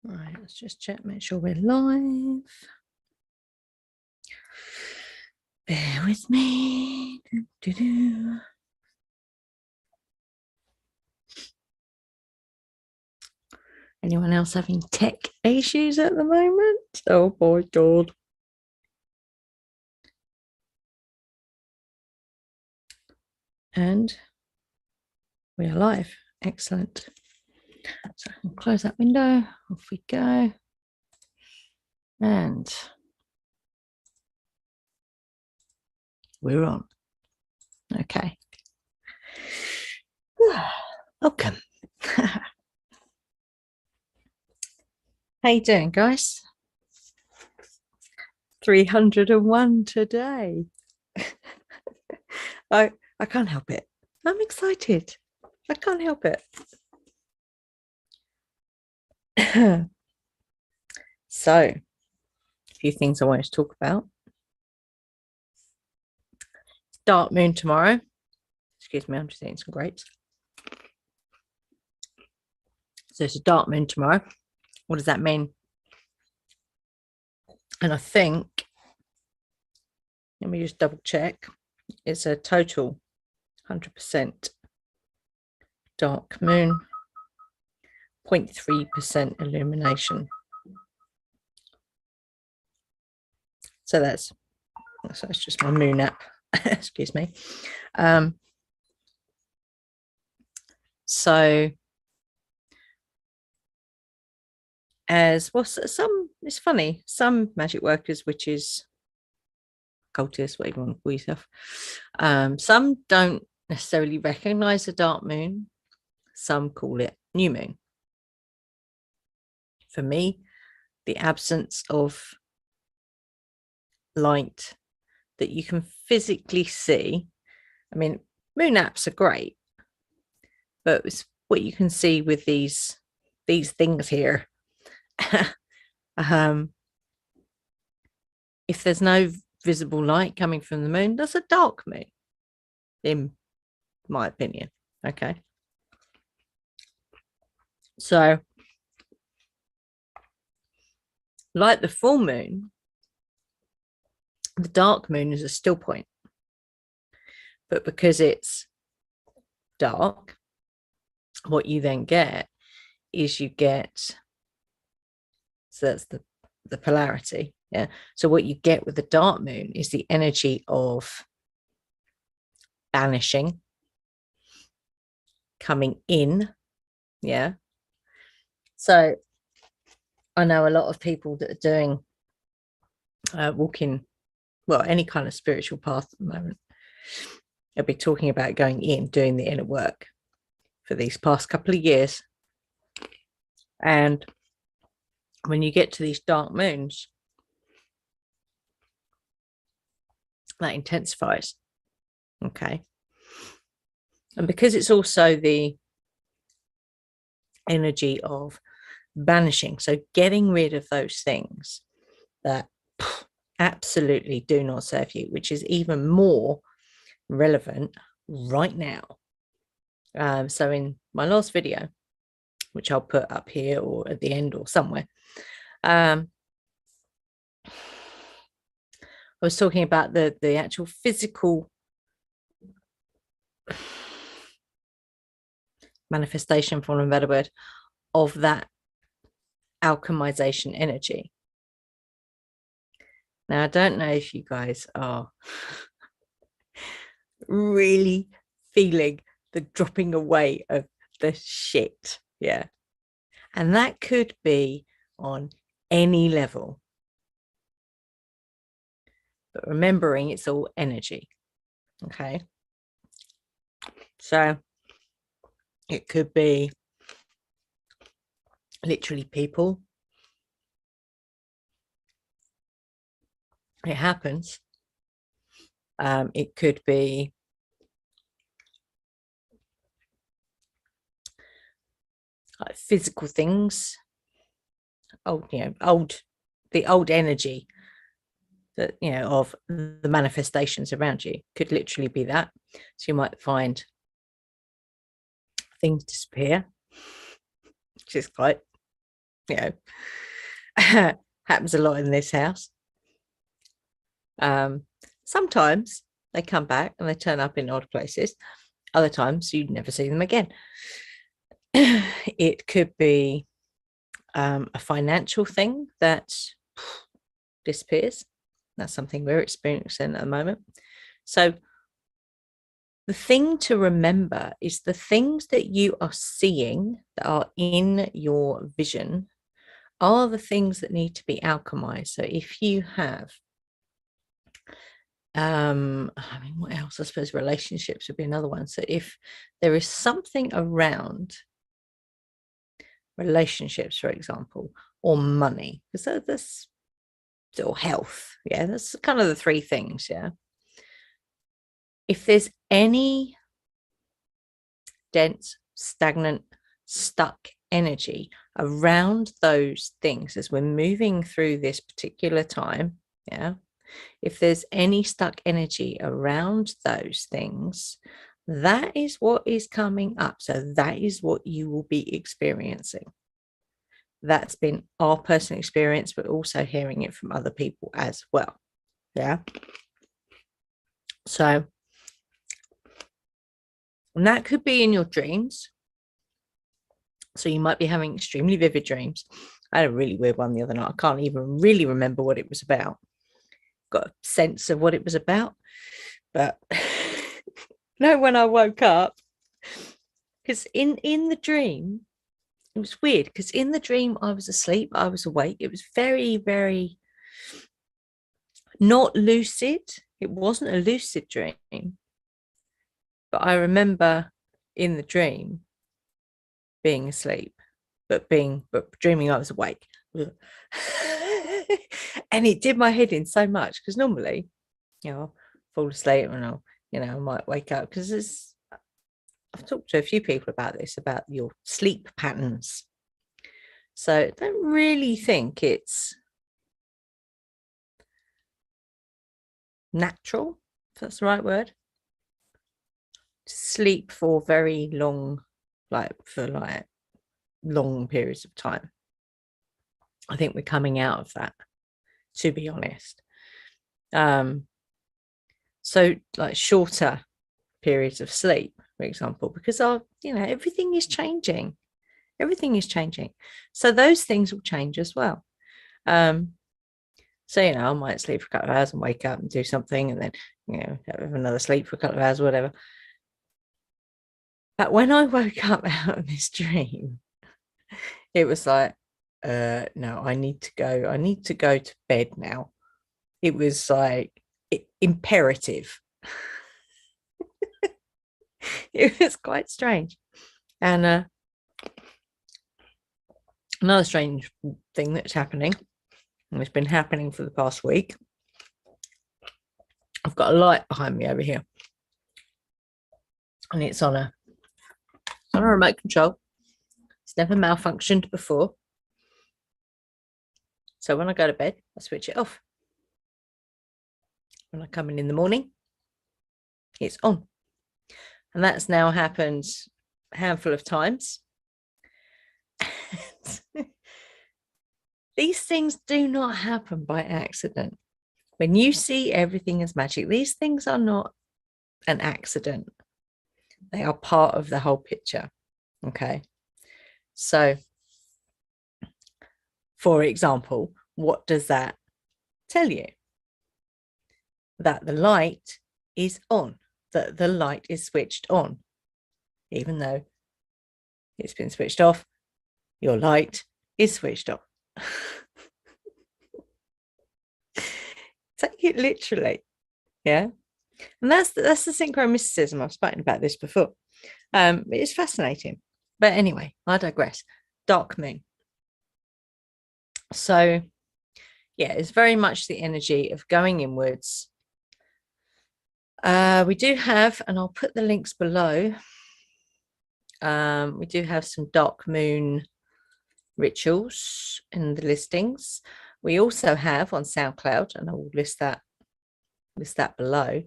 Right, let's just check, make sure we're live. Bear with me. Anyone else having tech issues at the moment? Oh my God. And we are live. Excellent. So I can close that window. Off we go. And we're on. Okay. Welcome. How you doing, guys? 301 today. I can't help it. I'm excited. I can't help it. So, a few things I wanted to talk about. Dark moon tomorrow. Excuse me, I'm just eating some grapes. So it's a dark moon tomorrow. What does that mean? And I think, let me just double check. It's a total 100% dark moon, 0.3% illumination. So that's just my moon app. Excuse me. So as well, it's funny, some magic workers, witches, cultists, whatever you want to call yourself, some don't necessarily recognize the dark moon. Some call it new moon. For me, the absence of light that you can physically see. I mean, moon apps are great, but it's what you can see with these things here. If there's no visible light coming from the moon, that's a dark moon, in my opinion. Okay. So, like the full moon, the dark moon is a still point. But because it's dark, what you then get is so that's the polarity. Yeah. So what you get with the dark moon is the energy of banishing, coming in. Yeah. So I know a lot of people that are doing walking, well, any kind of spiritual path at the moment. They'll be talking about going in, doing the inner work for these past couple of years. And when you get to these dark moons, that intensifies. Okay. And because it's also the energy of banishing, so getting rid of those things that absolutely do not serve you, which is even more relevant right now. So in my last video, which I'll put up here or at the end or somewhere, I was talking about the actual physical manifestation, for a better word, of that alchemization energy. Now, I don't know if you guys are really feeling the dropping away of the shit. Yeah. And that could be on any level. But remembering it's all energy. Okay. So it could be literally people. It happens. It could be like physical things. The old energy that, of the manifestations around you could literally be that. So you might find things disappear, which is quite you know, happens a lot in this house. Sometimes they come back and they turn up in odd places. Other times you'd never see them again. It could be a financial thing that disappears. That's something we're experiencing at the moment. So the thing to remember is the things that you are seeing that are in your vision are the things that need to be alchemized. So if you have I mean, what else? I suppose relationships would be another one. So if there is something around relationships, for example, or money, because that's, or health, yeah, that's kind of the three things. Yeah, if there's any dense, stagnant, stuck energy around those things as we're moving through this particular time, yeah, if there's any stuck energy around those things, that is what is coming up. So that is what you will be experiencing. That's been our personal experience, but also hearing it from other people as well. Yeah. So, and that could be in your dreams. So you might be having extremely vivid dreams. I had a really weird one the other night. I can't even really remember what it was about. Got a sense of what it was about, but no, when I woke up, because in the dream, it was weird, because in the dream I was asleep, I was awake. It was very, very not lucid. It wasn't a lucid dream, but I remember in the dream being asleep, but dreaming I was awake. And it did my head in so much, because normally, I'll fall asleep and I might wake up, because I've talked to a few people about this, about your sleep patterns. So I don't really think it's natural, if that's the right word, to sleep for very long, for long periods of time. I think we're coming out of that, to be honest. So like shorter periods of sleep, for example, because everything is changing. So those things will change as well. So I might sleep for a couple of hours and wake up and do something, and then have another sleep for a couple of hours or whatever. But when I woke up out of this dream, it was like, no, I need to go to bed now. It was like imperative. It was quite strange. And another strange thing that's happening, and it's been happening for the past week. I've got a light behind me over here, and it's on a remote control. It's never malfunctioned before. So when I go to bed, I switch it off. When I come in the morning, it's on. And that's now happened a handful of times. These things do not happen by accident. When you see everything as magic, these things are not an accident. They are part of the whole picture. Okay. So, for example, what does that tell you? That the light is on, that the light is switched on. Even though it's been switched off, your light is switched off. Take it literally. Yeah. And that's the synchromysticism. I've spoken about this before. It's fascinating. But anyway, I digress. Dark moon. So yeah, it's very much the energy of going inwards. We do have, and I'll put the links below, we do have some dark moon rituals in the listings. We also have on Soundcloud, and I will list that below.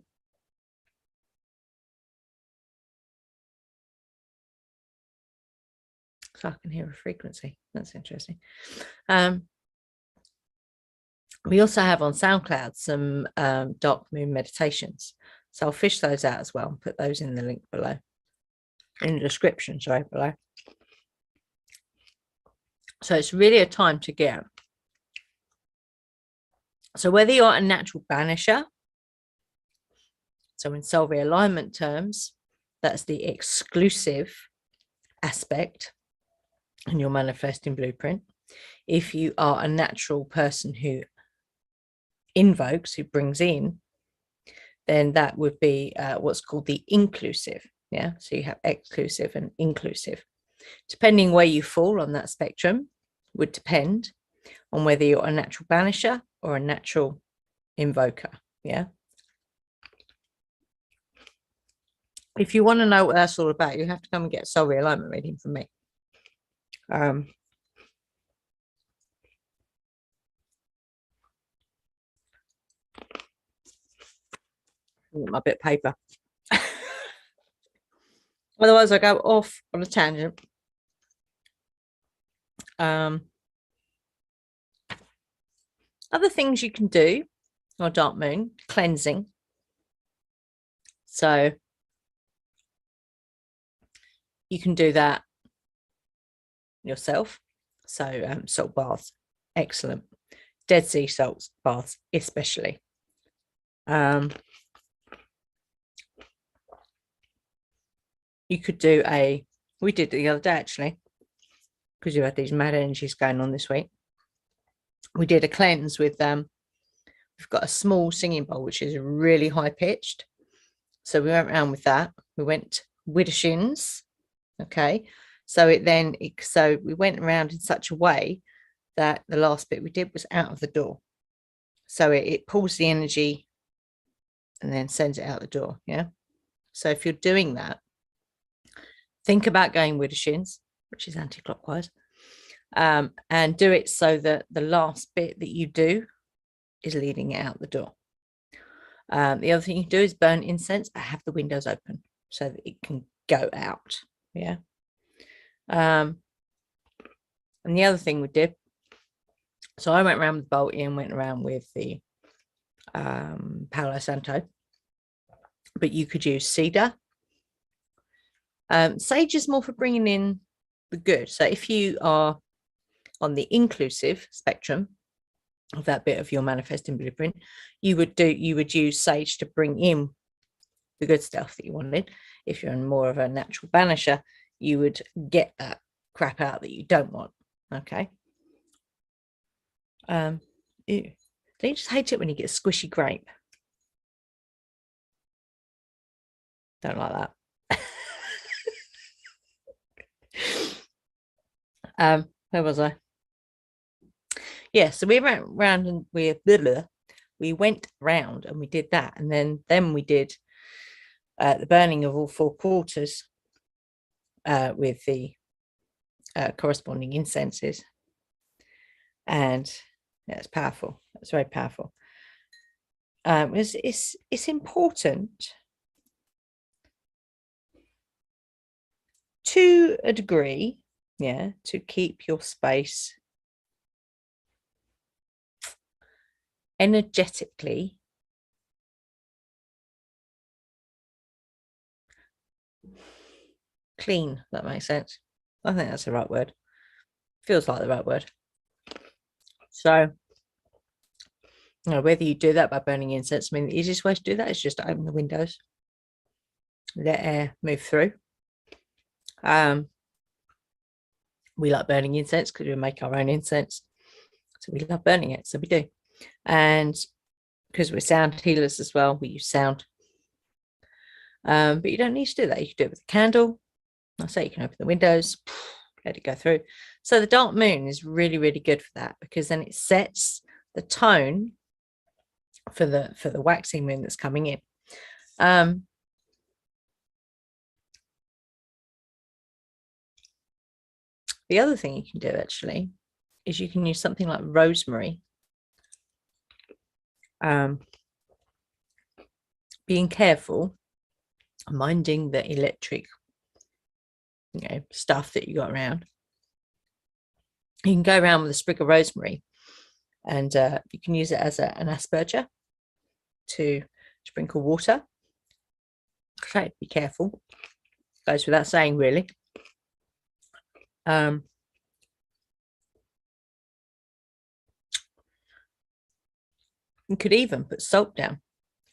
So I can hear a frequency. That's interesting. We also have on SoundCloud some dark moon meditations. So I'll fish those out as well and put those in the link below. In the description, sorry, below. So it's really a time to get. So whether you're a natural banisher, so in soul realignment terms, that's the exclusive aspect in your manifesting blueprint. If you are a natural person who invokes, who brings in, then that would be what's called the inclusive. Yeah, so you have exclusive and inclusive. Depending where you fall on that spectrum would depend on whether you're a natural banisher or a natural invoker. Yeah. If you want to know what that's all about, you have to come and get a soul realignment reading from me. My bit of paper. Otherwise, I go off on a tangent. Other things you can do on dark moon, cleansing. So you can do that yourself. So salt baths, excellent. Dead Sea salt baths, especially. You could do we did it the other day actually, because you had these mad energies going on this week. We did a cleanse with we've got a small singing bowl which is really high pitched, so we went around with that. We went widdershins, okay, so we went around in such a way that the last bit we did was out of the door, so it pulls the energy and then sends it out the door. Yeah, so if you're doing that, think about going widdershins, which is anti-clockwise, and do it so that the last bit that you do is leading it out the door. The other thing you can do is burn incense, but have the windows open so that it can go out. Yeah. And the other thing we did, so I went around with the bowl, Ian went around with the Palo Santo, but you could use cedar. Sage is more for bringing in the good. So if you are on the inclusive spectrum of that bit of your manifesting blueprint, you would use sage to bring in the good stuff that you wanted. If you're more of a natural banisher, you would get that crap out that you don't want. Okay. Ew. Don't you just hate it when you get a squishy grape? Don't like that. Where was I? Yeah, so we went round and we went round and we did that, and then we did the burning of all 4 quarters with the corresponding incenses, and yeah, it's powerful. It's very powerful. It's important to a degree, yeah, to keep your space energetically clean. That makes sense. I think that's the right word. Feels like the right word. So, whether you do that by burning incense, I mean, the easiest way to do that is just to open the windows, let air move through. We like burning incense because we make our own incense, so we love burning it, so we do. And because we're sound healers as well, we use sound. But you don't need to do that. You can do it with a candle. I say you can open the windows, let it go through. So the dark moon is really, really good for that, because then it sets the tone for the waxing moon that's coming in. The other thing you can do actually is you can use something like rosemary. Being careful, minding the electric, stuff that you got around. You can go around with a sprig of rosemary, and you can use it as an asperger to sprinkle water. So be careful. Goes without saying, really. You could even put salt down.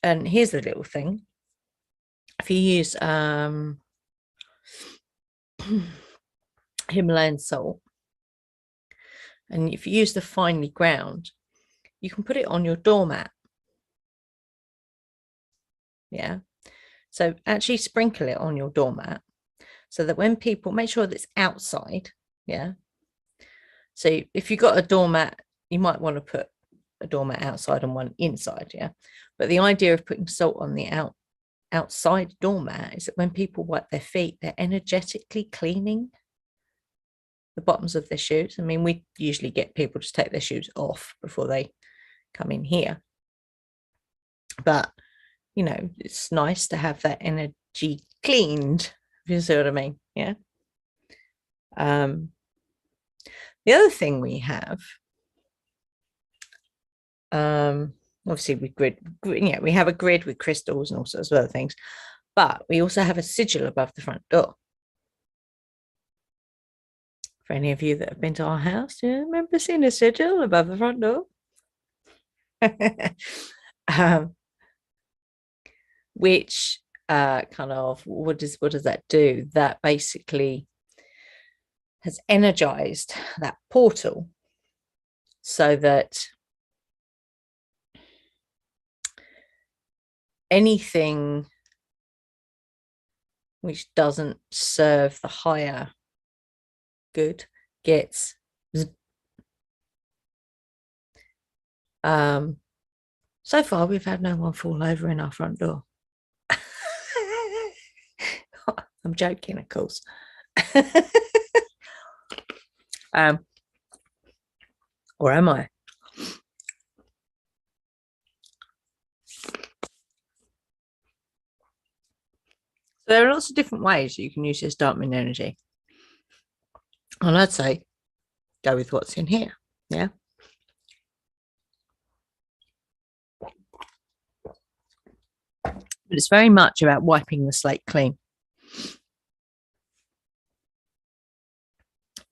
And here's the little thing. If you use Himalayan salt, and if you use the finely ground, you can put it on your doormat. Yeah. So actually sprinkle it on your doormat so that when people, make sure that it's outside. Yeah. So if you've got a doormat, you might want to put a doormat outside and one inside. Yeah. But the idea of putting salt on the outside doormat is that when people wipe their feet, they're energetically cleaning the bottoms of their shoes. I mean, we usually get people to take their shoes off before they come in here. But, you know, it's nice to have that energy cleaned, if you see what I mean. Yeah. The other thing we have, obviously we have a grid with crystals and all sorts of other things, but we also have a sigil above the front door. For any of you that have been to our house, do you remember seeing a sigil above the front door? Which kind of, what does that do? That basically has energized that portal so that anything which doesn't serve the higher good gets so far we've had no one fall over in our front door. I'm joking, of course. Or am I? So there are lots of different ways you can use this dark moon energy. And I'd say go with what's in here. Yeah. But it's very much about wiping the slate clean.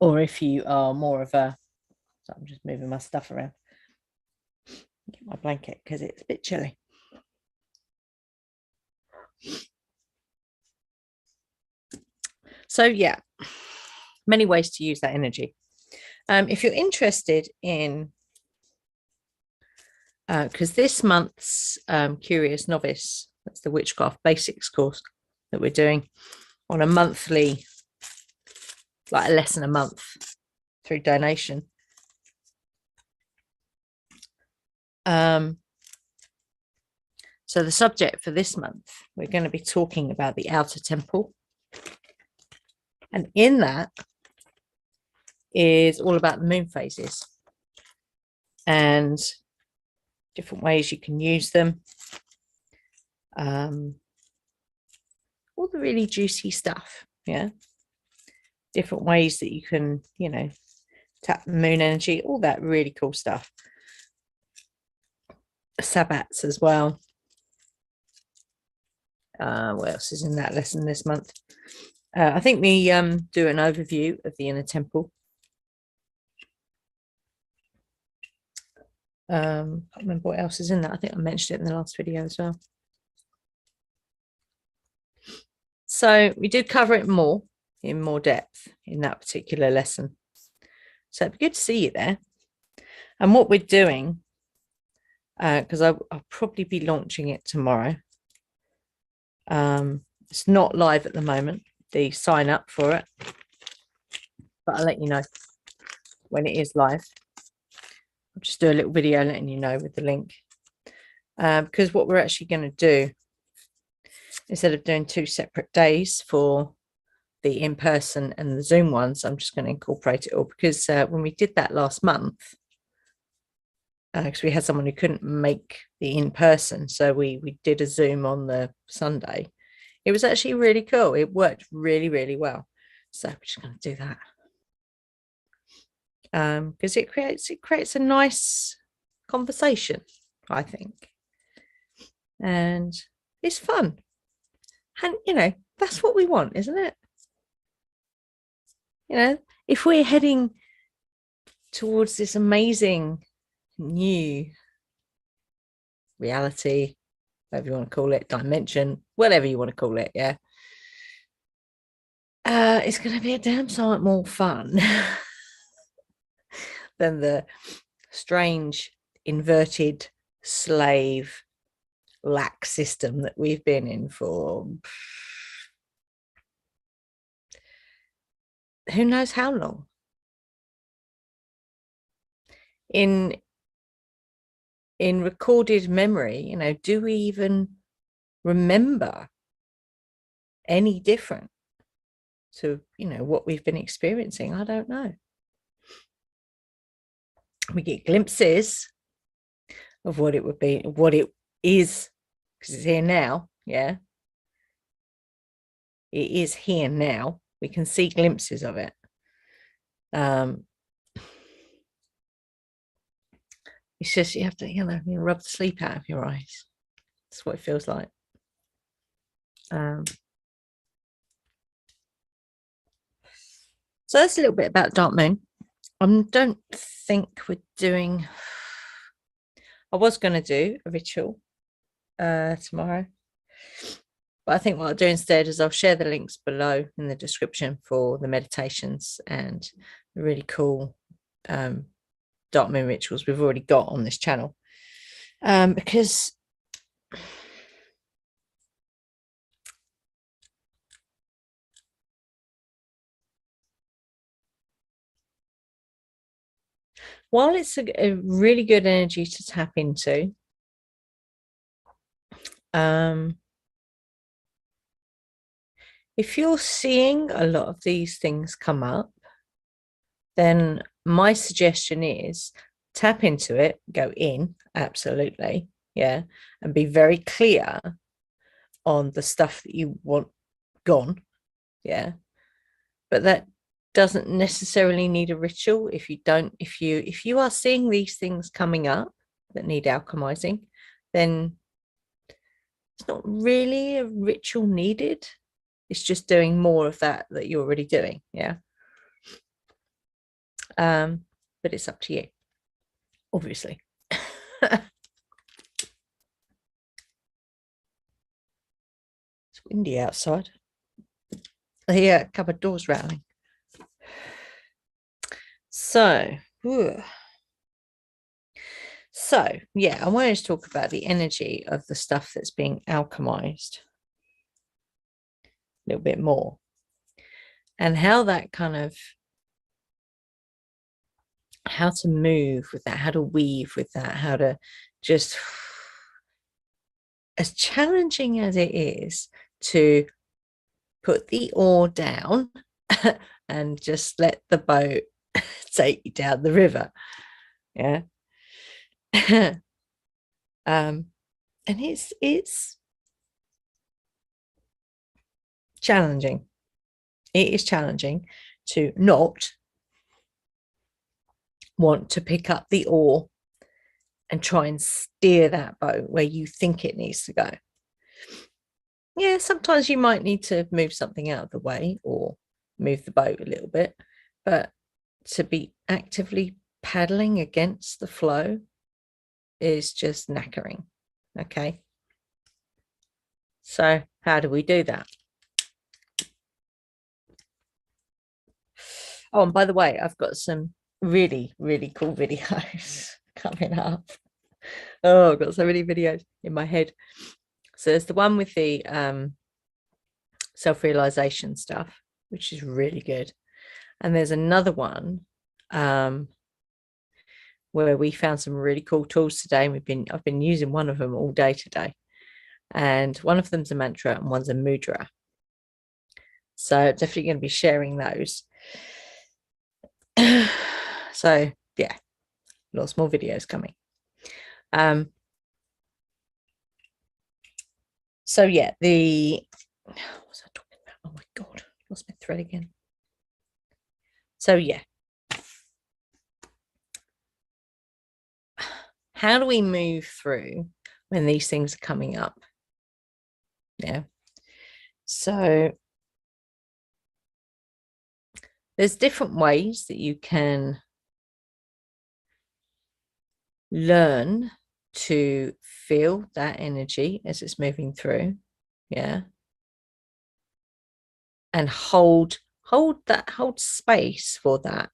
Or if you are more of a, so I'm just moving my stuff around, get my blanket because it's a bit chilly. So yeah, many ways to use that energy. If you're interested in, because this month's Curious Novice, that's the Witchcraft Basics course that we're doing on a monthly, like a lesson a month through donation. So the subject for this month, we're going to be talking about the outer temple. And in that is all about the moon phases and different ways you can use them. All the really juicy stuff. Yeah. Different ways that you can, you know, tap the moon energy, all that really cool stuff. Sabbats as well. What else is in that lesson this month? I think we do an overview of the inner temple. I can't remember what else is in that. I think I mentioned it in the last video as well. So we did cover it more in more depth in that particular lesson. So it'd be good to see you there. And what we're doing, because I'll probably be launching it tomorrow. It's not live at the moment, the sign up for it, but I'll let you know when it is live. I'll just do a little video letting you know with the link, because what we're actually going to do, instead of doing 2 separate days for the in-person and the Zoom ones, I'm just going to incorporate it all, because when we did that last month, because we had someone who couldn't make the in-person, so we did a Zoom on the Sunday. It was actually really cool. It worked really, really well. So we're just going to do that. because it creates a nice conversation, I think, and it's fun. And that's what we want, isn't it? If we're heading towards this amazing new reality, whatever you want to call it, dimension, whatever you want to call it, yeah, it's going to be a damn sight more fun than the strange inverted slave lax system that we've been in for who knows how long. In recorded memory, do we even remember any different to what we've been experiencing? I don't know. We get glimpses of what it would be, what it is, because it's here now. Yeah, it is here now. We can see glimpses of it. It's just you have to you rub the sleep out of your eyes. That's what it feels like. So that's a little bit about dark moon. I don't think we're doing. I was going to do a ritual tomorrow, but I think what I'll do instead is I'll share the links below in the description for the meditations and the really cool dark moon rituals we've already got on this channel, because while it's a really good energy to tap into, if you're seeing a lot of these things come up, then my suggestion is tap into it, go in, absolutely, yeah, and be very clear on the stuff that you want gone, yeah. But that doesn't necessarily need a ritual. If you are seeing these things coming up that need alchemizing, then it's not really a ritual needed. It's just doing more of that you're already doing, yeah. But it's up to you, obviously. It's windy outside. The cupboard door's rattling. So yeah, I wanted to talk about the energy of the stuff that's being alchemized a little bit more, and how that kind of, how to move with that, how to weave with that, how to just, as challenging as it is to put the oar down and just let the boat take you down the river, yeah. And it's challenging. It is challenging to not want to pick up the oar and try and steer that boat where you think it needs to go. Yeah, sometimes you might need to move something out of the way or move the boat a little bit, but to be actively paddling against the flow is just knackering. Okay, so how do we do that? Oh, and by the way, I've got some really, really cool videos coming up. Oh, I've got so many videos in my head. So there's the one with the self-realization stuff, which is really good. And there's another one where we found some really cool tools today. And I've been using one of them all day today. And one of them's a mantra and one's a mudra. So definitely going to be sharing those. So yeah, lots more videos coming. So yeah, what was I talking about? Oh my god, lost my thread again. So yeah, how do we move through when these things are coming up? Yeah. So there's different ways that you can learn to feel that energy as it's moving through. Yeah. And hold space for that.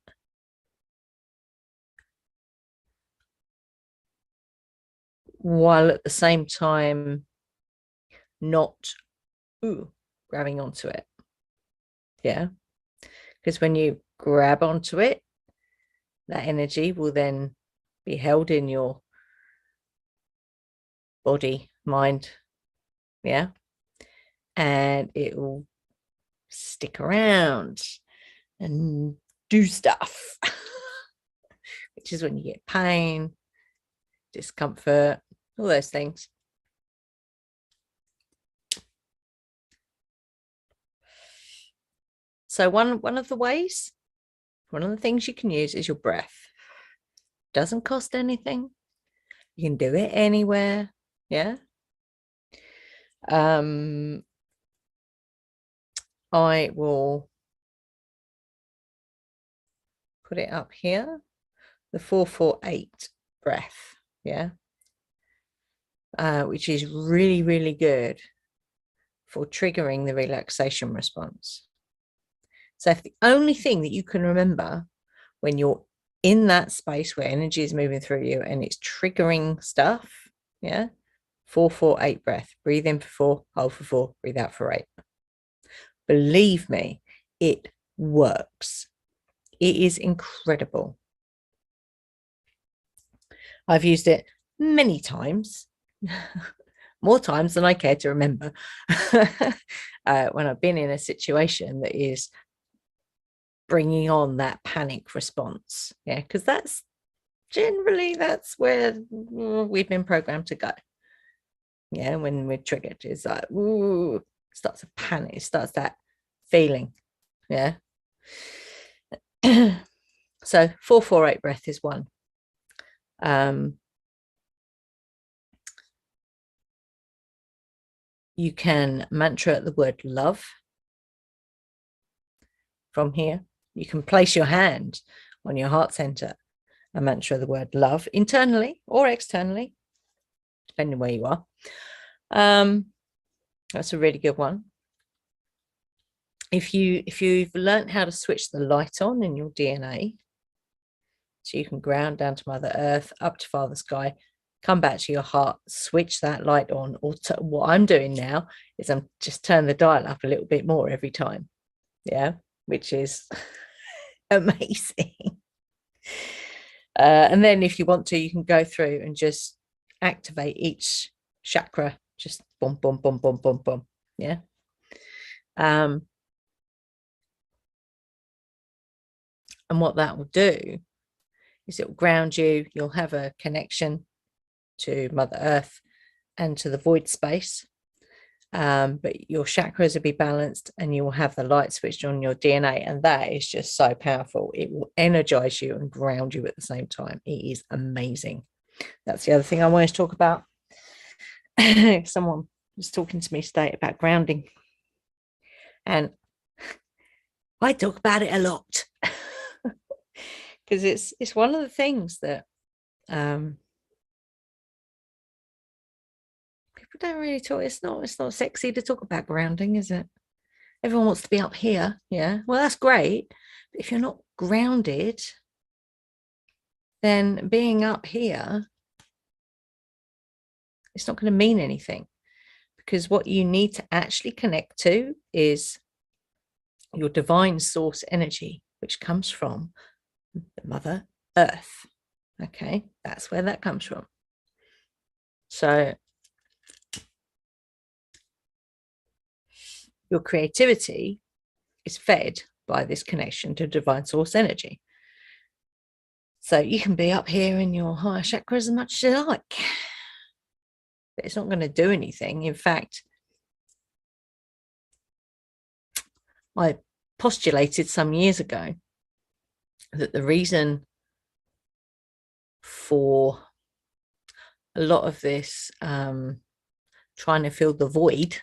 While at the same time not grabbing onto it. Yeah. Because when you grab onto it, that energy will then be held in your body, mind. Yeah. And it will stick around and do stuff, which is when you get pain, discomfort, all those things. So one of the things you can use is your breath. Doesn't cost anything. You can do it anywhere. Yeah. I will put it up here, the 4-4-8 breath. Yeah. Which is really, really good for triggering the relaxation response. So if the only thing that you can remember when you're in that space where energy is moving through you and it's triggering stuff, yeah, 4-4-8 breath. Breathe in for 4, hold for 4, breathe out for 8. Believe me, it works. It is incredible. I've used it many times, more times than I care to remember, when I've been in a situation that is bringing on that panic response. Yeah, because that's where we've been programmed to go. Yeah, when we're triggered, it's like, ooh, starts a panic, it starts that feeling. Yeah. So 4-4-8 breath is one. You can mantra the word love from here. You can place your hand on your heart center and mantra the word love internally or externally, depending where you are. That's a really good one. If you've learned how to switch the light on in your DNA, so you can ground down to Mother Earth, up to Father Sky, come back to your heart, switch that light on. Or what I'm doing now is I'm just turn the dial up a little bit more every time. Yeah, which is amazing. And then if you want to, you can go through and just activate each chakra, just boom, boom, boom, boom, boom, boom. Yeah. And what that will do is it will ground you. You'll have a connection to Mother Earth and to the void space. But your chakras will be balanced and you will have the light switched on your DNA. And that is just so powerful. It will energize you and ground you at the same time. It is amazing. That's the other thing I wanted to talk about. Someone was talking to me today about grounding. And I talk about it a lot. Because it's one of the things that people don't really talk. It's not sexy to talk about grounding, is it? Everyone wants to be up here. Yeah, well, that's great. But if you're not grounded, then being up here, it's not going to mean anything, because what you need to actually connect to is your divine source energy, which comes from the Mother Earth. Okay, that's where that comes from. So your creativity is fed by this connection to divine source energy. So you can be up here in your higher chakras as much as you like, but it's not going to do anything. In fact, I postulated some years ago that the reason for a lot of this trying to fill the void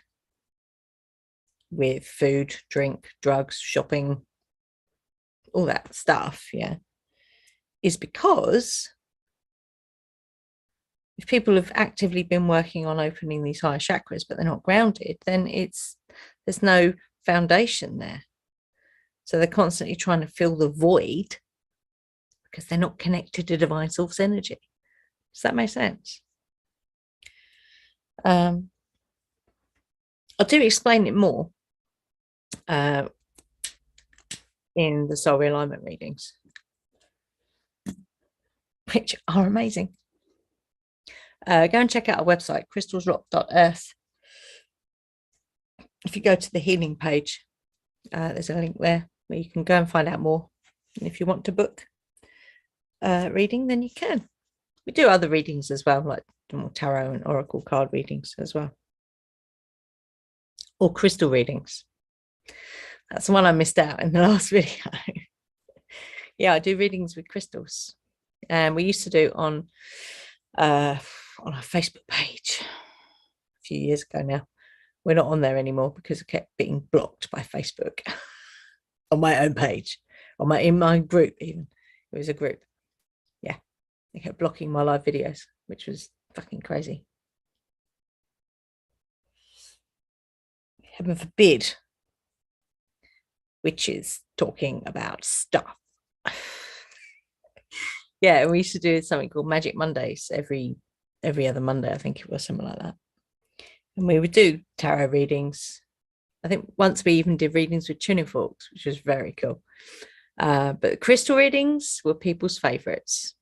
with food, drink, drugs, shopping, all that stuff, yeah, is because if people have actively been working on opening these higher chakras, but they're not grounded, then there's no foundation there. So they're constantly trying to fill the void because they're not connected to divine source energy. Does that make sense? I'll do explain it more in the soul realignment readings, which are amazing. Go and check out our website, crystalsrock.earth. If you go to the healing page, there's a link there where you can go and find out more. And if you want to book reading, then you can. We do other readings as well, like more tarot and oracle card readings as well, or crystal readings. That's the one I missed out in the last video. Yeah, I do readings with crystals, and we used to do on our Facebook page a few years ago now. We're not on there anymore because I kept being blocked by Facebook on my own page, in my group even. It was a group. Yeah, they kept blocking my live videos, which was fucking crazy. Heaven forbid witches talking about stuff. Yeah, we used to do something called Magic Mondays every other Monday, I think it was, something like that. And we would do tarot readings. I think once we even did readings with tuning forks, which was very cool. But crystal readings were people's favorites.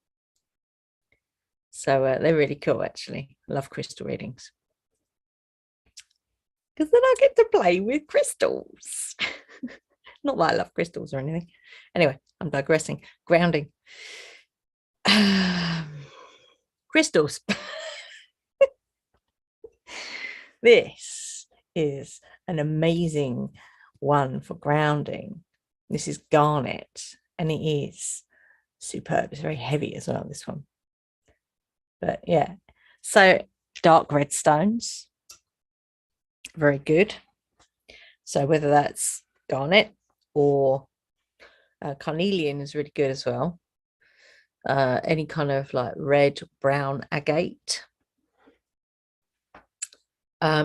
So they're really cool, actually. I love crystal readings. Because then I get to play with crystals. Not that I love crystals or anything. Anyway, I'm digressing. Grounding. Crystals. This is an amazing one for grounding. This is garnet, and it is superb. It's very heavy as well, this one. But yeah, so dark red stones, very good. So whether that's garnet or carnelian is really good as well. Any kind of like red, brown agate.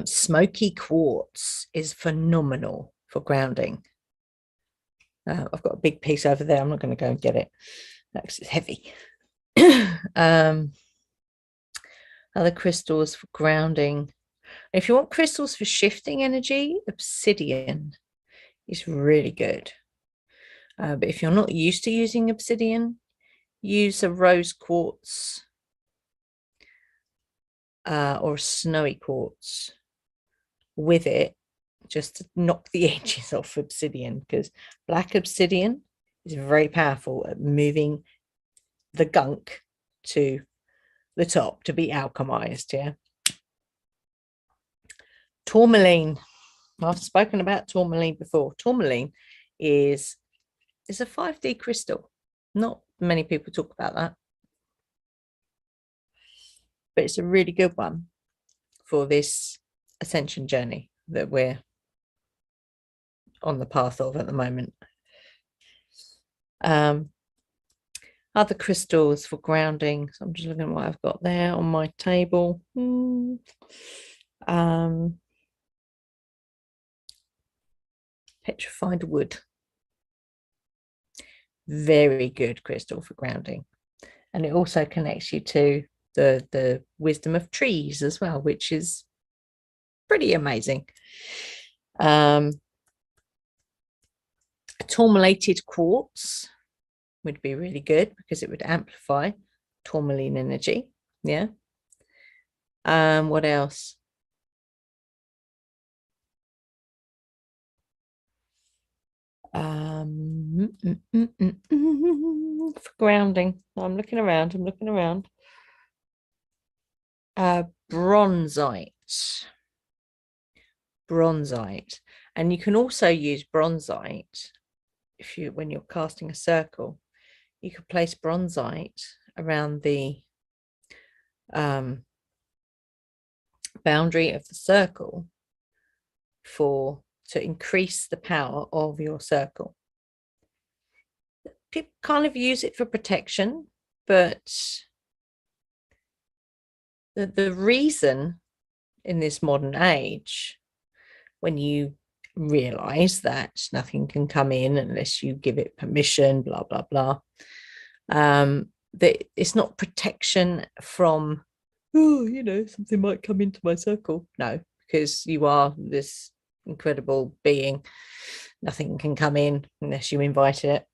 Smoky quartz is phenomenal for grounding. I've got a big piece over there. I'm not going to go and get it because it's heavy. Other crystals for grounding. If you want crystals for shifting energy, obsidian is really good. But if you're not used to using obsidian, use a rose quartz or a snowy quartz with it, just to knock the edges off obsidian, because black obsidian is very powerful at moving the gunk to the top to be alchemized. Yeah. Tourmaline. I've spoken about tourmaline before. Tourmaline is a 5D crystal. Not many people talk about that, but it's a really good one for this ascension journey that we're on the path of at the moment. Other crystals for grounding. So I'm just looking at what I've got there on my table. Petrified wood. Very good crystal for grounding. And it also connects you to the wisdom of trees as well, which is pretty amazing. Tourmalated quartz would be really good because it would amplify tourmaline energy. Yeah. What else? For grounding, I'm looking around. Bronzite, and you can also use bronzite when you're casting a circle. You could place bronzite around the boundary of the circle to increase the power of your circle. People kind of use it for protection, but the reason in this modern age, when you realize that nothing can come in unless you give it permission, blah, blah, blah, that it's not protection from, oh, you know, something might come into my circle. No, because you are this incredible being. Nothing can come in unless you invite it.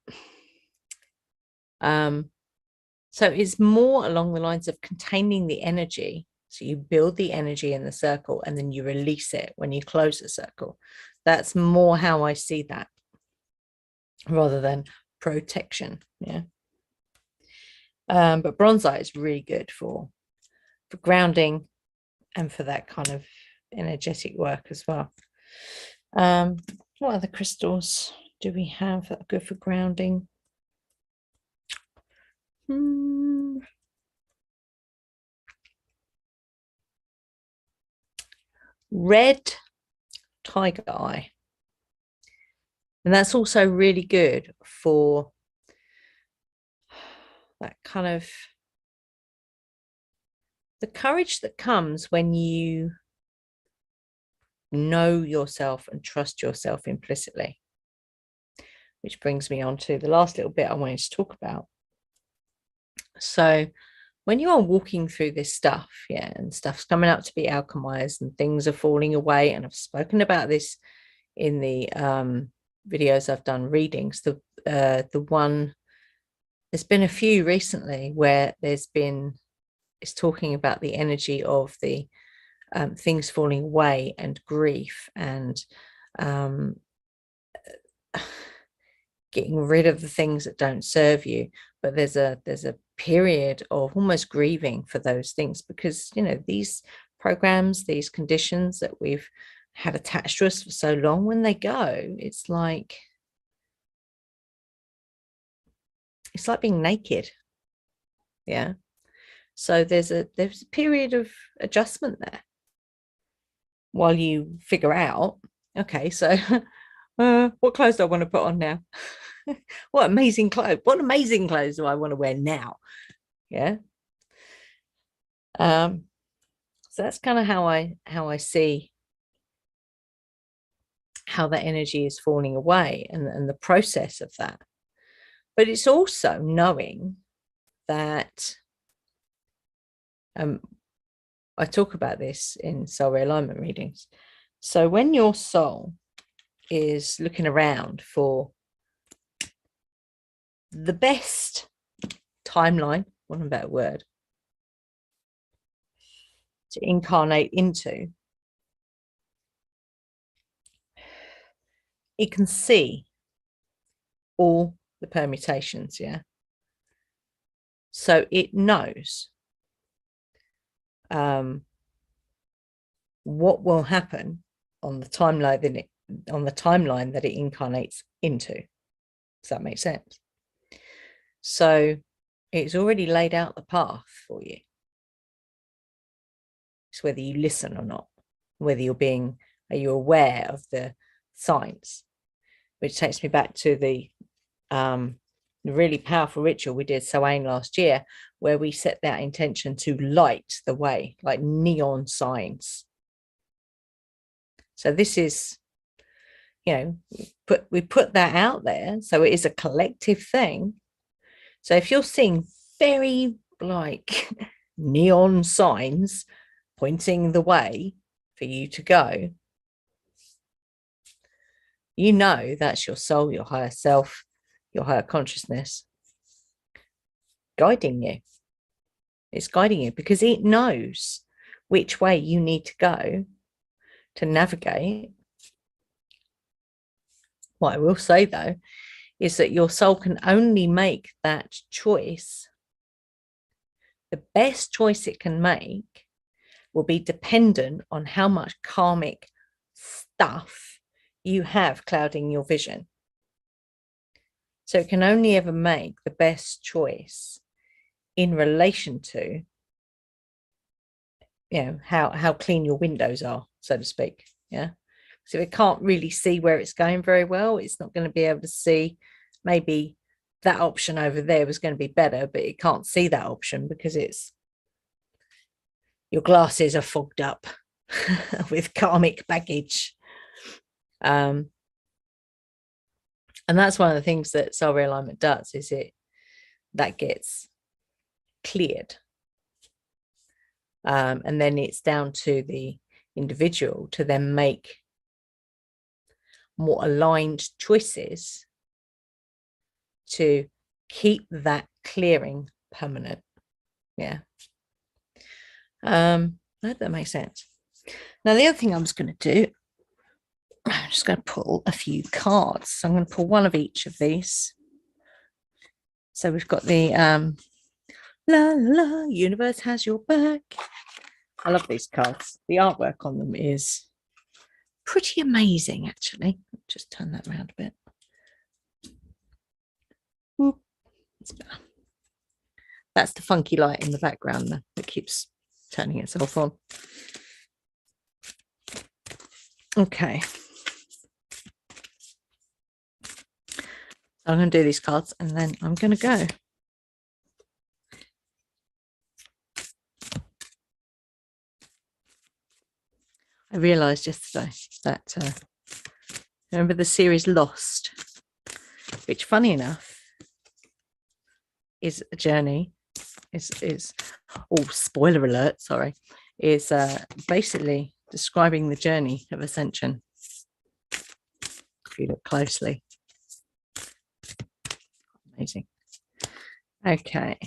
So it's more along the lines of containing the energy. So you build the energy in the circle and then you release it when you close the circle. That's more how I see that, rather than protection. Yeah. But Bronzite is really good for grounding and for that kind of energetic work as well. What other crystals do we have that are good for grounding? Red tiger eye. And that's also really good for that kind of the courage that comes when you know yourself and trust yourself implicitly. Which brings me on to the last little bit I wanted to talk about. So when you are walking through this stuff, yeah, and stuff's coming up to be alchemized and things are falling away, and I've spoken about this in the videos I've done readings, the one, there's been a few recently where it's talking about the energy of the things falling away and grief and getting rid of the things that don't serve you. But there's a period of almost grieving for those things, because, you know, these programs, these conditions that we've had attached to us for so long, when they go, it's like being naked. Yeah. So there's a period of adjustment there while you figure out, okay, so what clothes do I want to put on now? What amazing clothes do I want to wear now? Yeah. So that's kind of how I see how that energy is falling away and the process of that. But it's also knowing that I talk about this in soul realignment readings. So when your soul is looking around for the best timeline, one better word, to incarnate into, it can see all the permutations. Yeah. So it knows what will happen on the timeline that it incarnates into. Does that make sense? So it's already laid out the path for you. It's whether you listen or not, whether are you aware of the signs, which takes me back to the really powerful ritual we did Samhain last year, where we set that intention to light the way, like neon signs. So this is, you know, we put that out there, so it is a collective thing. So if you're seeing very like neon signs pointing the way for you to go, you know that's your soul, your higher self, your higher consciousness guiding you. It's guiding you because it knows which way you need to go to navigate. What I will say though is that your soul can only make that choice. The best choice it can make will be dependent on how much karmic stuff you have clouding your vision. So it can only ever make the best choice in relation to you know, how clean your windows are, so to speak. Yeah. So it can't really see where it's going very well. It's not going to be able to see, maybe that option over there was going to be better, but it can't see that option because it's, your glasses are fogged up with karmic baggage. And that's one of the things that soul realignment does, is that gets cleared. And then it's down to the individual to then make more aligned choices to keep that clearing permanent. Yeah. I hope that makes sense. Now, the other thing I was going to do, I'm just going to pull a few cards. So I'm going to pull one of each of these. So we've got the la la, universe has your back. I love these cards. The artwork on them is pretty amazing, actually. Just turn that around a bit. Whoop. That's the funky light in the background that keeps turning itself on. Okay. I'm going to do these cards and then I'm going to go. I realised yesterday that, remember the series Lost, which, funny enough, is a journey, is oh, spoiler alert, sorry, is basically describing the journey of ascension. If you look closely. Amazing. Okay.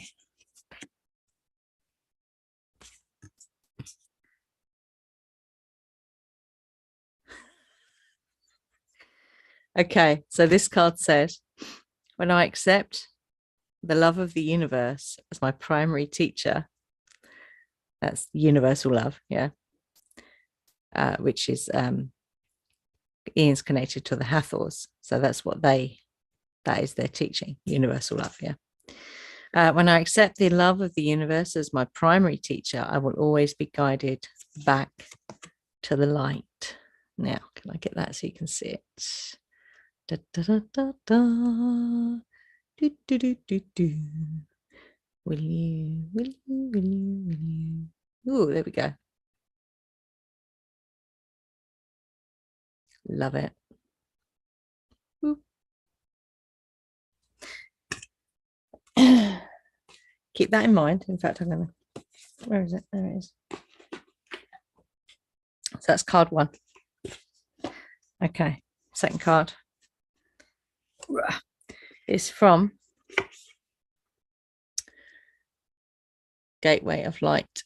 Okay, so this card says, when I accept the love of the universe as my primary teacher, that's universal love, yeah, which is Ian's connected to the Hathors, so that's what that is their teaching, universal love, yeah. When I accept the love of the universe as my primary teacher, I will always be guided back to the light. Now, can I get that so you can see it? Da, da, da, da, da. Do, do, do, do, do. Will you? Oh, there we go. Love it. Keep that in mind. In fact, I'm going to, where is it? There it is. So that's card one. Okay, second card is from Gateway of Light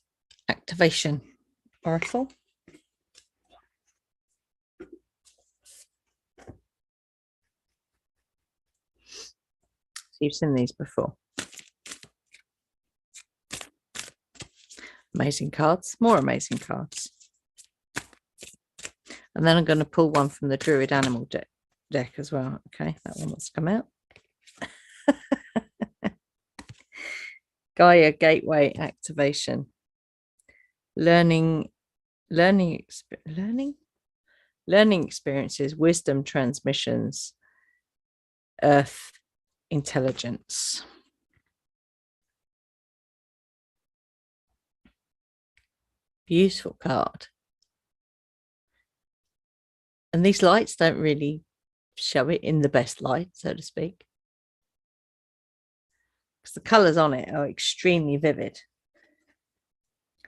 Activation Oracle. So you've seen these before. Amazing cards, more amazing cards. And then I'm going to pull one from the Druid Animal deck as well. Okay, that one wants to come out. Gaia Gateway Activation. Learning experiences, wisdom transmissions, earth intelligence. Beautiful card. And these lights don't really show it in the best light, so to speak, because the colors on it are extremely vivid.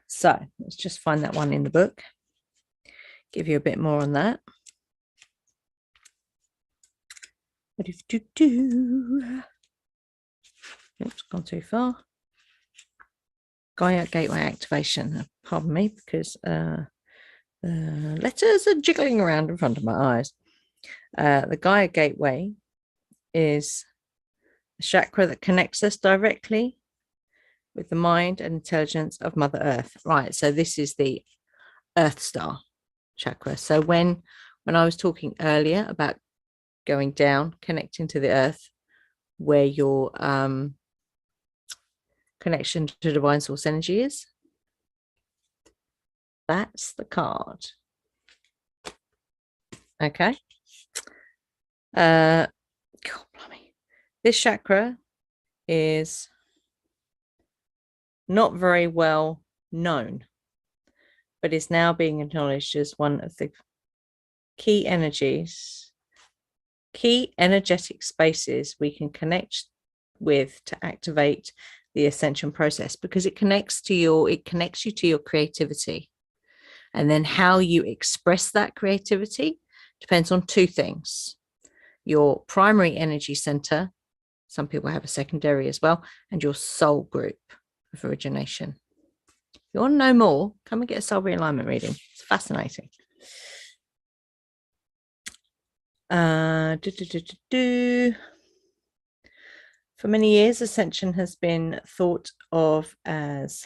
So let's just find that one in the book, give you a bit more on that. Oops, gone too far. Gaia Gateway Activation. Pardon me, because letters are jiggling around in front of my eyes. The Gaia Gateway is a chakra that connects us directly with the mind and intelligence of Mother Earth. Right, so this is the Earth Star chakra. So when I was talking earlier about going down, connecting to the earth, where your connection to divine source energy is, That's the card. Okay. God, blimey. This chakra is not very well known, but is now being acknowledged as one of the key energies, key energetic spaces we can connect with to activate the ascension process, because it connects you to your creativity. And then how you express that creativity depends on two things: your primary energy center, some people have a secondary as well, and your soul group of origination. If you want to know more, come and get a soul realignment reading. It's fascinating. For many years, ascension has been thought of as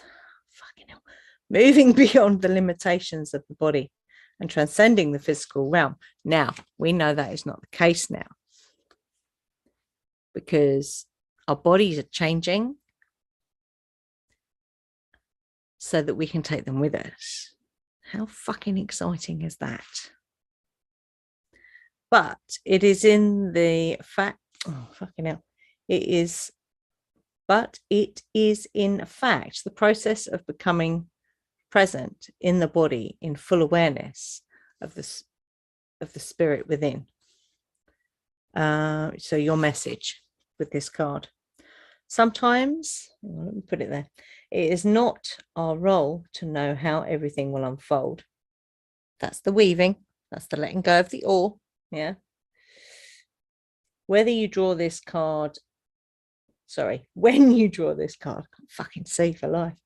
moving beyond the limitations of the body and transcending the physical realm. Now, we know that is not the case now, because our bodies are changing so that we can take them with us. How fucking exciting is that? But it is in the fact, oh, fucking hell. It is in fact the process of becoming present in the body in full awareness of the spirit within. So your message with this card. Sometimes, let me put it there, it is not our role to know how everything will unfold. That's the weaving. That's the letting go of the ore. Yeah. Whether you draw this card, when you draw this card, I can't fucking see for life.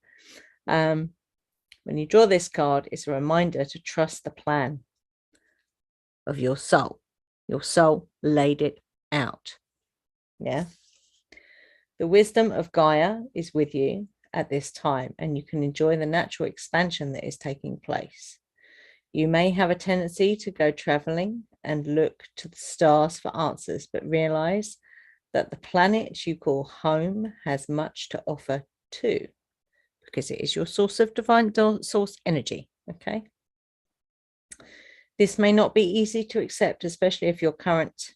When you draw this card, it's a reminder to trust the plan of your soul. Your soul laid it out. Yeah. The wisdom of Gaia is with you at this time, and you can enjoy the natural expansion that is taking place. You may have a tendency to go traveling and look to the stars for answers, but realize that the planet you call home has much to offer too, because it is your source of divine source energy. Okay. This may not be easy to accept, especially if your current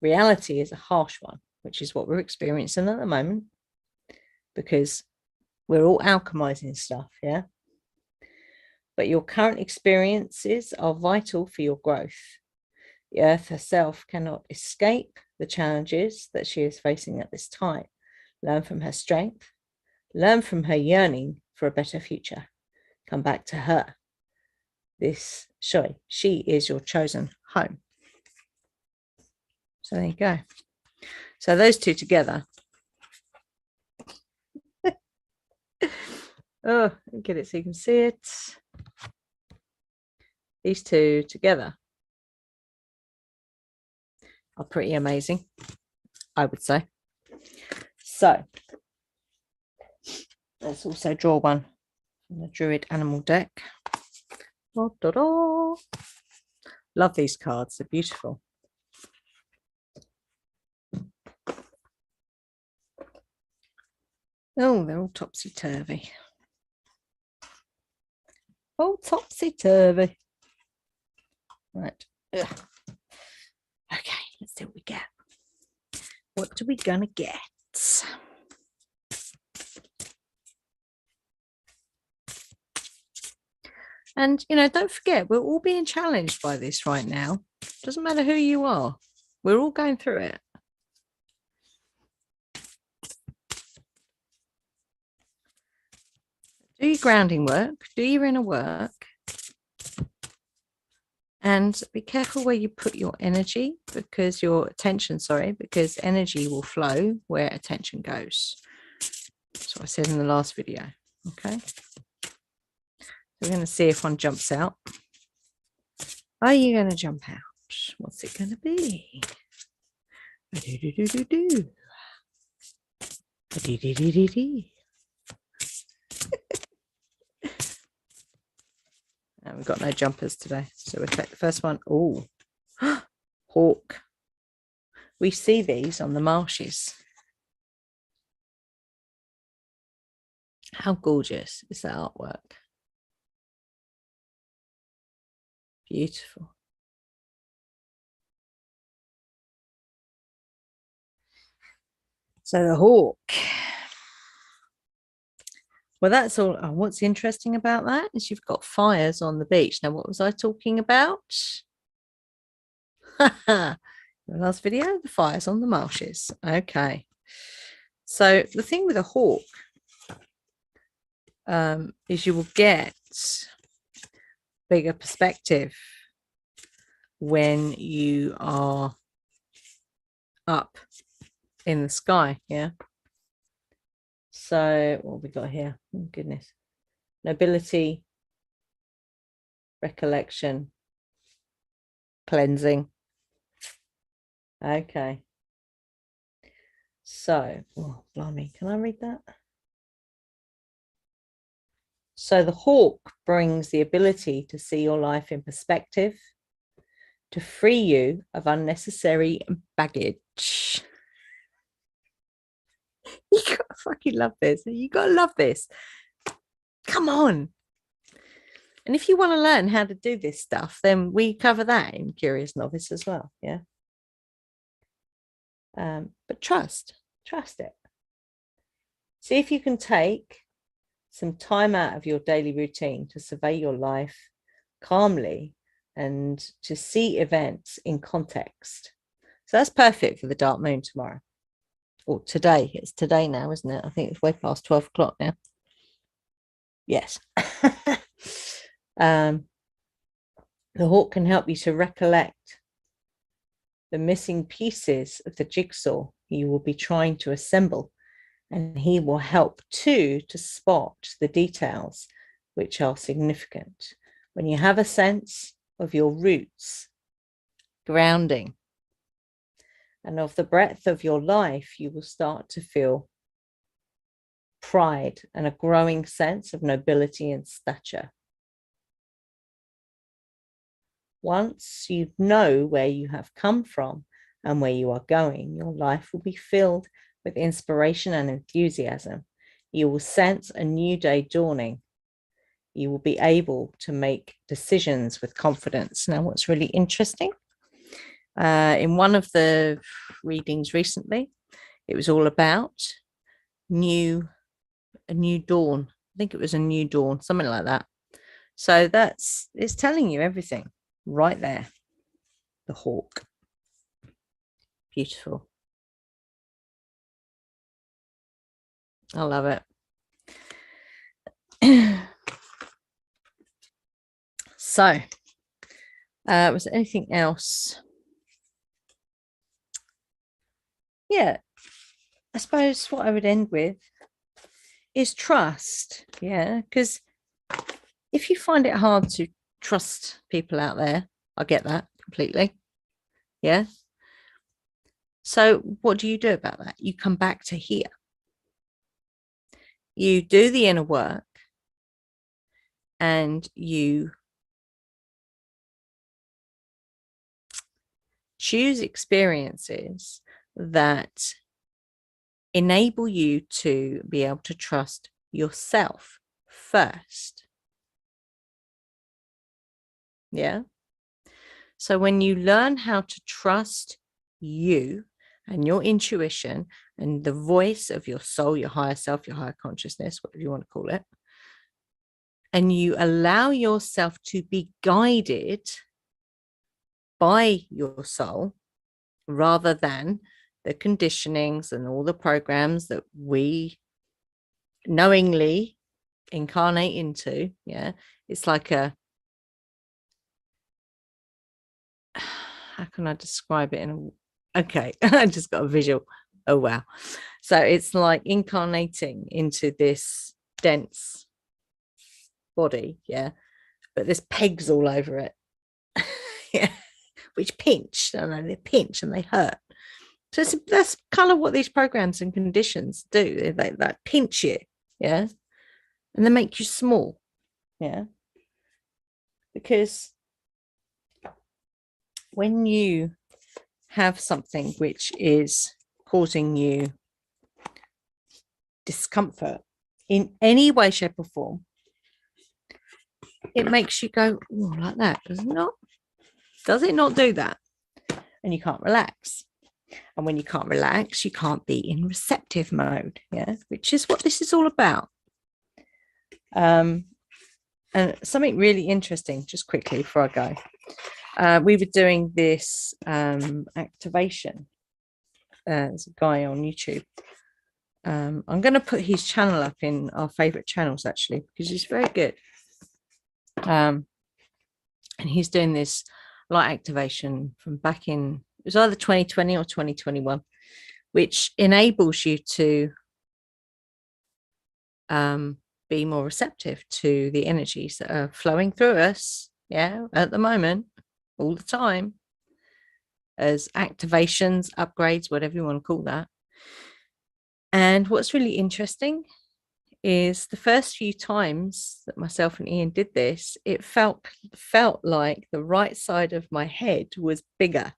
reality is a harsh one, which is what we're experiencing at the moment, because we're all alchemizing stuff. Yeah. But your current experiences are vital for your growth. The earth herself cannot escape the challenges that she is facing at this time. Learn from her strength. Learn from her yearning for a better future. Come back to her. She is your chosen home. So there you go. So those two together. Oh, get it so you can see it. These two together are pretty amazing, I would say. So let's also draw one from the Druid Animal deck. Da, da, da. Love these cards, they're beautiful. Oh, they're all topsy-turvy. Oh, topsy-turvy. Right. Ugh. Okay, let's see what we get. What are we gonna get? And, don't forget, we're all being challenged by this right now. Doesn't matter who you are. We're all going through it. Do your grounding work. Do your inner work. And be careful where you put your energy, because because energy will flow where attention goes. That's what I said in the last video. Okay. We're going to see if one jumps out. Are you going to jump out? What's it going to be? We've got no jumpers today, so we'll take the first one. Oh, hawk. We see these on the marshes. How gorgeous is that artwork? Beautiful. So the hawk. Well, that's all. Oh, what's interesting about that is you've got fires on the beach. Now, what was I talking about? The last video, the fires on the marshes. Okay. So the thing with a hawk is you will get bigger perspective when you are up in the sky. Yeah. So what have we got here? Oh, goodness. Nobility, recollection, cleansing. Okay. So, oh, blimey, can I read that? So the hawk brings the ability to see your life in perspective, to free you of unnecessary baggage. You gotta fucking love this. You gotta love this. Come on. And if you want to learn how to do this stuff, then we cover that in Curious Novice as well. Yeah. But trust it. See if you can take some time out of your daily routine to survey your life calmly and to see events in context. So that's perfect for the dark moon tomorrow. Or today. It's today now, isn't it? I think it's way past 12 o'clock now. Yes. The hawk can help you to recollect the missing pieces of the jigsaw you will be trying to assemble, and he will help too to spot the details which are significant. When you have a sense of your roots, grounding, and of the breadth of your life, you will start to feel pride and a growing sense of nobility and stature. Once you know where you have come from and where you are going, your life will be filled with inspiration and enthusiasm. You will sense a new day dawning. You will be able to make decisions with confidence. Now, what's really interesting, in one of the readings recently, it was all about a new dawn. I think it was a new dawn, something like that. So it's telling you everything right there. The hawk. Beautiful. I love it. So, was there anything else? Yeah, I suppose what I would end with is trust. Yeah, because if you find it hard to trust people out there, I get that completely. Yeah. So what do you do about that? You come back to here. You do the inner work and you choose experiences that enable you to be able to trust yourself first. Yeah. So when you learn how to trust you and your intuition and the voice of your soul, your higher self, your higher consciousness, whatever you want to call it, and you allow yourself to be guided by your soul rather than the conditionings and all the programs that we knowingly incarnate into. Yeah, it's like a, how can I describe it okay, I just got a visual. Oh wow. So it's like incarnating into this dense body, yeah, but there's pegs all over it. Yeah, which pinch, I don't know, they pinch and they hurt. So that's kind of what these programs and conditions do. They pinch you, yeah, and they make you small, yeah, because when you have something which is causing you discomfort in any way, shape, or form, it makes you go, oh, like that, does it not? Does it not do that? And you can't relax. And when you can't relax, you can't be in receptive mode, yeah, which is what this is all about. And something really interesting, just quickly before I go, we were doing this activation. There's a guy on YouTube. I'm going to put his channel up in our favorite channels, actually, because he's very good. And he's doing this light activation from back in, it was either 2020 or 2021, which enables you to be more receptive to the energies that are flowing through us, yeah, at the moment, all the time, as activations, upgrades, whatever you want to call that. And what's really interesting is the first few times that myself and Ian did this, it felt like the right side of my head was bigger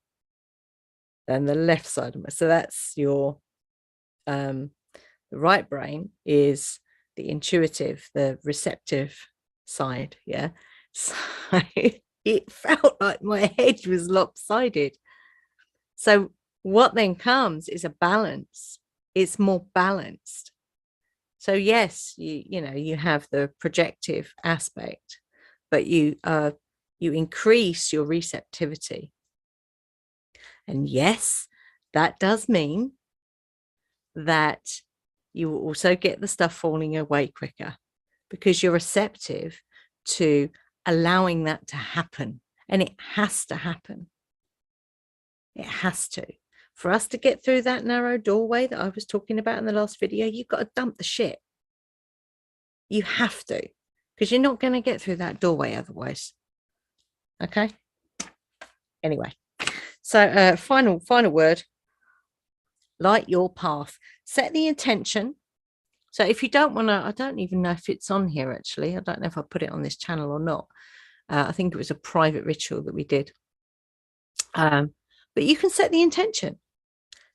than the left side of my. So that's your the right brain is the intuitive, the receptive side. Yeah. So it felt like my head was lopsided. So what then comes is a balance. It's more balanced. So yes, you have the projective aspect, but you increase your receptivity. And yes, that does mean that you will also get the stuff falling away quicker because you're receptive to allowing that to happen. And it has to happen. It has to. For us to get through that narrow doorway that I was talking about in the last video, you've got to dump the shit. You have to, because you're not going to get through that doorway otherwise. Okay. Anyway, so final word. Light your path. Set the intention. So if you don't want to, I don't even know if it's on here actually. I don't know if I put it on this channel or not. I think it was a private ritual that we did. But you can set the intention.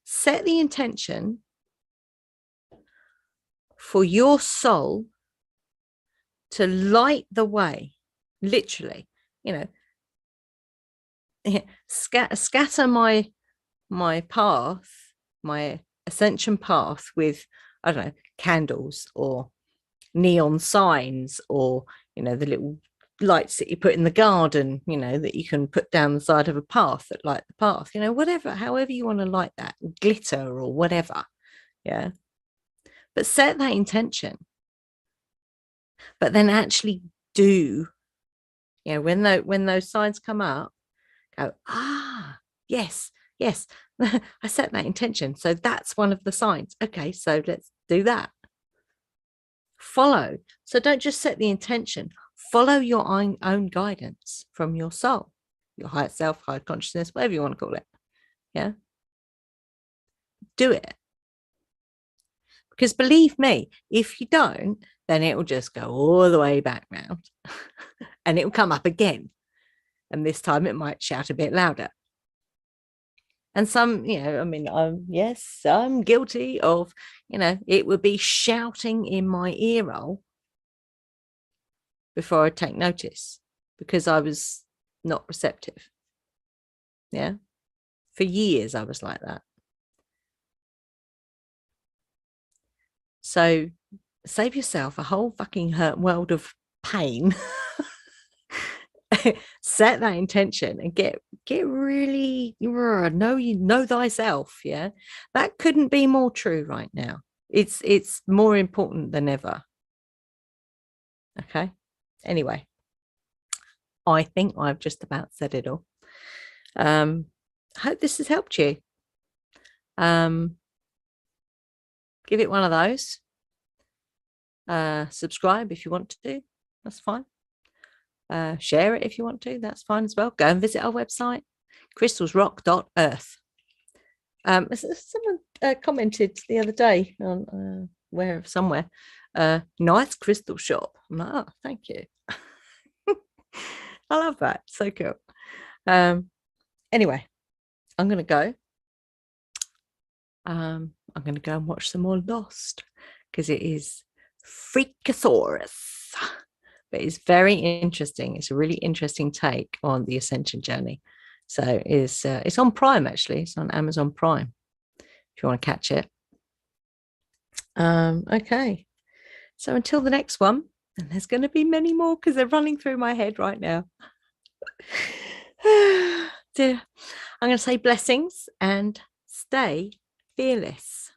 Set the intention for your soul to light the way, literally, scatter my path, my ascension path with, I don't know, candles or neon signs or, the little lights that you put in the garden, that you can put down the side of a path that light the path, whatever, however you want to light that, glitter or whatever. Yeah. But set that intention. But then actually do, when those signs come up, go, yes, I set that intention. So that's one of the signs. Okay, so let's do that. Follow. So don't just set the intention. Follow your own guidance from your soul, your higher self, higher consciousness, whatever you want to call it. Yeah. Do it. Because believe me, if you don't, then it will just go all the way back round and it will come up again. And this time it might shout a bit louder. And some, yes, I'm guilty of, it would be shouting in my ear roll before I take notice because I was not receptive. Yeah. For years, I was like that. So save yourself a whole fucking world of pain. Set that intention and get really know thyself. Yeah, that couldn't be more true right now. It's more important than ever. Okay. Anyway, I think I've just about said it all. I hope this has helped you. Give it one of those. Subscribe if you want to. That's fine. Share it if you want to. That's fine as well. Go and visit our website, crystalsrock.earth. Someone commented the other day on somewhere, nice crystal shop. I'm like, oh, thank you. I love that. So cool. Anyway, I'm going to go. I'm going to go and watch some more Lost because it is Freakosaurus. But it's very interesting. It's a really interesting take on the ascension journey. So it's on Prime, actually. It's on Amazon Prime if you want to catch it. Okay. So until the next one, and there's going to be many more because they're running through my head right now. Dear, I'm going to say blessings and stay fearless.